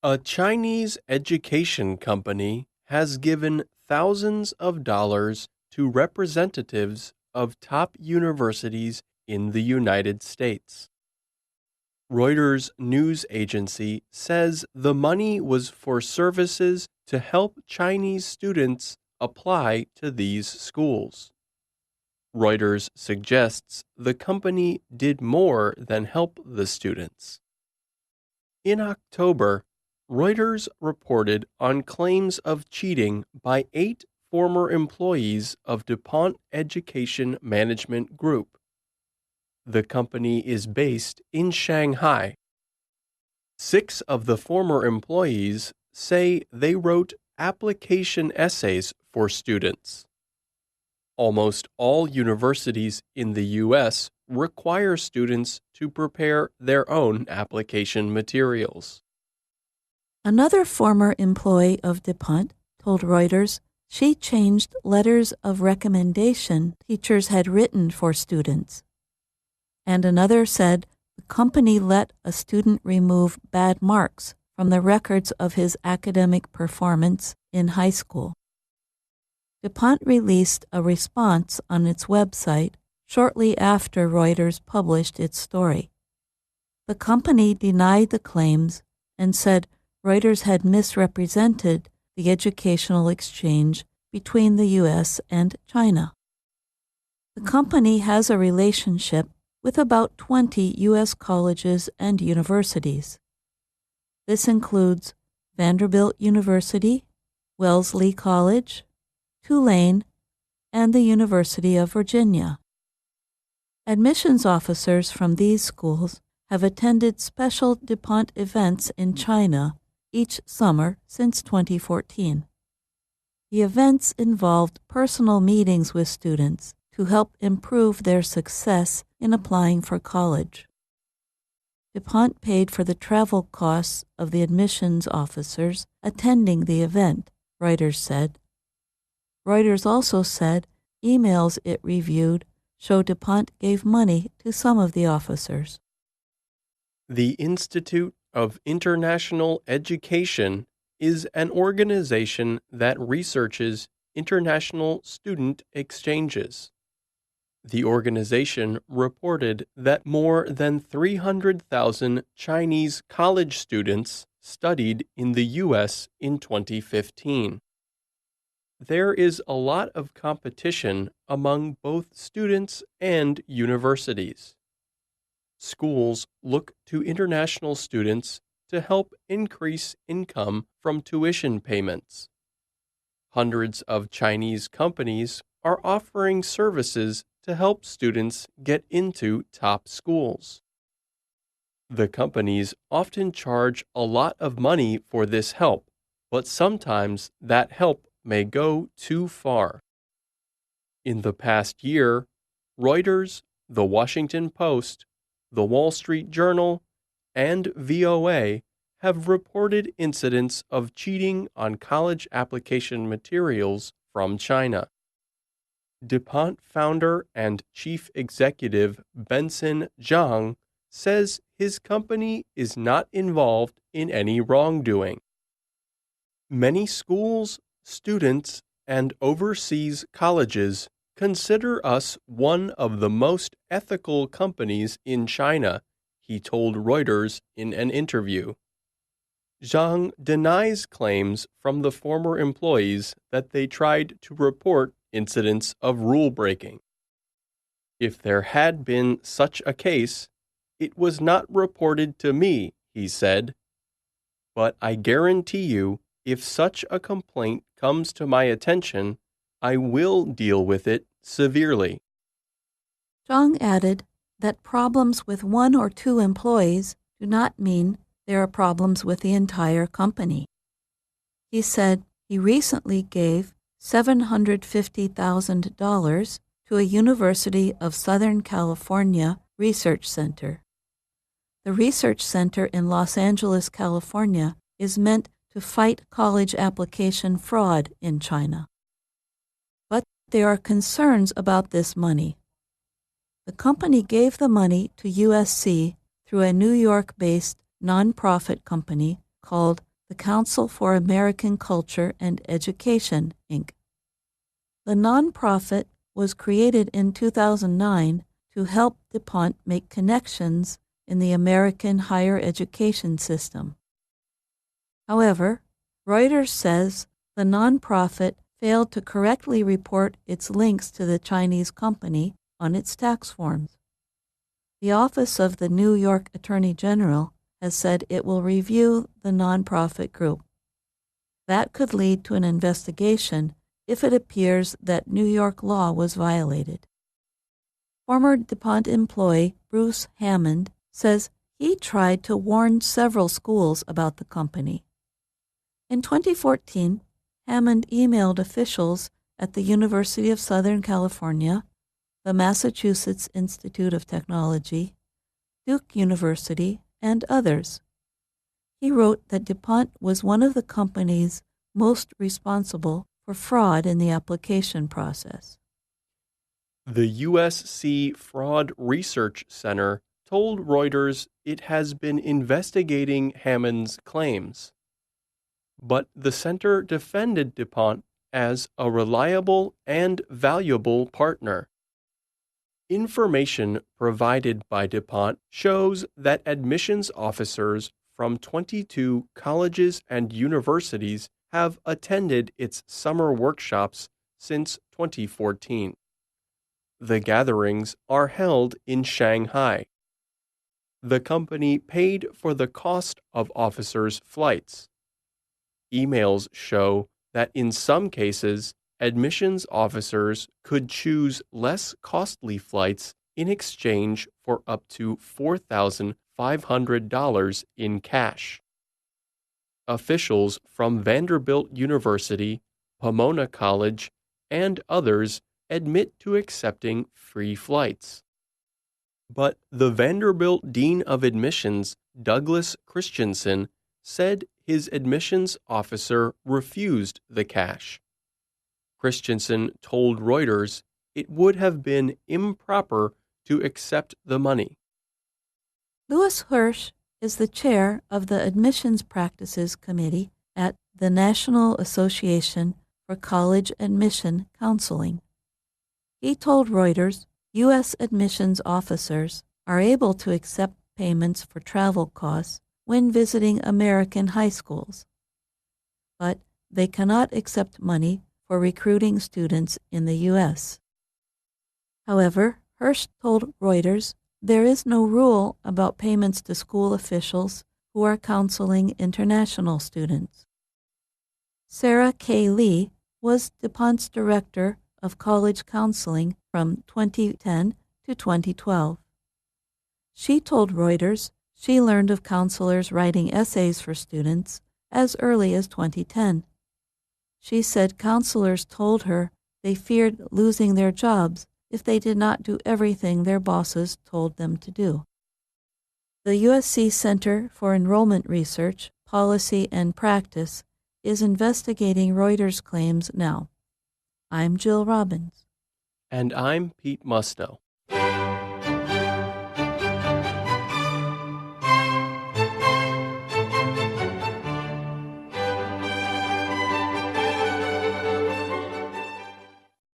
A Chinese education company has given thousands of dollars to representatives of top universities in the United States. Reuters news agency says the money was for services to help Chinese students apply to these schools. Reuters suggests the company did more than help the students. In October, Reuters reported on claims of cheating by 8 former employees of DuPont Education Management Group. The company is based in Shanghai. 6 of the former employees say they wrote application essays for students. Almost all universities in the U.S. require students to prepare their own application materials. Another former employee of DuPont told Reuters she changed letters of recommendation teachers had written for students. And another said the company let a student remove bad marks from the records of his academic performance in high school. DuPont released a response on its website shortly after Reuters published its story. The company denied the claims and said Reuters had misrepresented the educational exchange between the U.S. and China. The company has a relationship with about 20 U.S. colleges and universities. This includes Vanderbilt University, Wellesley College, Tulane, and the University of Virginia. Admissions officers from these schools have attended special DuPont events in China each summer since 2014. The events involved personal meetings with students to help improve their success in applying for college. DuPont paid for the travel costs of the admissions officers attending the event, Reuters said. Reuters also said emails it reviewed show DuPont gave money to some of the officers. The Institute of International Education is an organization that researches international student exchanges. The organization reported that more than 300,000 Chinese college students studied in the U.S. in 2015. There is a lot of competition among both students and universities. Schools look to international students to help increase income from tuition payments. Hundreds of Chinese companies are offering services to help students get into top schools. The companies often charge a lot of money for this help, but sometimes that help may go too far. In the past year, Reuters, The Washington Post, The Wall Street Journal, and VOA have reported incidents of cheating on college application materials from China. DuPont founder and chief executive Benson Zhang says his company is not involved in any wrongdoing. Many schools, students, and overseas colleges consider us one of the most ethical companies in China, he told Reuters in an interview. Zhang denies claims from the former employees that they tried to report incidents of rule breaking. If there had been such a case, it was not reported to me, he said. But I guarantee you, if such a complaint comes to my attention, I will deal with it severely. Zhang added that problems with 1 or 2 employees do not mean there are problems with the entire company. He said he recently gave $750,000 to a University of Southern California research center. The research center in Los Angeles, California, is meant to fight college application fraud in China. But there are concerns about this money. The company gave the money to USC through a New York-based nonprofit company called the Council for American Culture and Education, Inc. The nonprofit was created in 2009 to help DuPont make connections in the American higher education system. However, Reuters says the nonprofit failed to correctly report its links to the Chinese company on its tax forms. The Office of the New York Attorney General has said it will review the nonprofit group. That could lead to an investigation if it appears that New York law was violated. Former DuPont employee Bruce Hammond says he tried to warn several schools about the company. In 2014, Hammond emailed officials at the University of Southern California, the Massachusetts Institute of Technology, Duke University, and others. He wrote that DuPont was one of the companies most responsible for fraud in the application process. The USC Fraud Research Center told Reuters it has been investigating Hammond's claims. But the center defended DuPont as a reliable and valuable partner. Information provided by DuPont shows that admissions officers from 22 colleges and universities have attended its summer workshops since 2014. The gatherings are held in Shanghai. The company paid for the cost of officers' flights. Emails show that in some cases, admissions officers could choose less costly flights in exchange for up to $4,500 in cash. Officials from Vanderbilt University, Pomona College, and others admit to accepting free flights. But the Vanderbilt Dean of Admissions, Douglas Christensen, said his admissions officer refused the cash. Christensen told Reuters it would have been improper to accept the money. Louis Hirsch is the chair of the Admissions Practices Committee at the National Association for College Admission Counseling. He told Reuters U.S. admissions officers are able to accept payments for travel costs when visiting American high schools, but they cannot accept money for recruiting students in the U.S. However, Hirsch told Reuters there is no rule about payments to school officials who are counseling international students. Sarah K. Lee was DuPont's director of college counseling from 2010 to 2012. She told Reuters she learned of counselors writing essays for students as early as 2010. She said counselors told her they feared losing their jobs if they did not do everything their bosses told them to do. The USC Center for Enrollment Research, Policy and Practice is investigating Reuters' claims now. I'm Jill Robbins. And I'm Pete Musto.